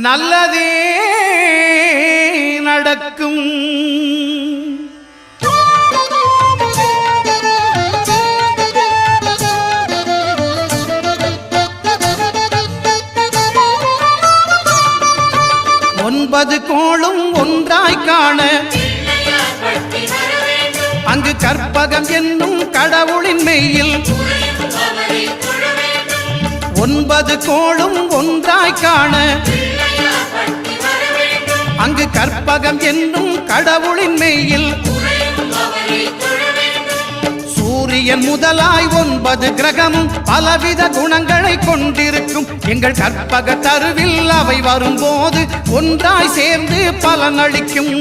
நல்லதே நடக்கும். 9 கோளும் ஒன்றாய் காண அங்கு கற்பகம் என்னும் கடவுளின் மெய்யில் 9 கோளும் ஒன்றாய் காண அங்கு கற்பகம் என்னும் கடவுளின் மெய்யில் சூரியன் முதலாய் 9 கிரகமும் பலவித குணங்களை கொண்டிருக்கும். எங்கள் கற்பக தருவில் அவை வரும்போது ஒன்றாய் சேர்ந்து பலனளிக்கும்.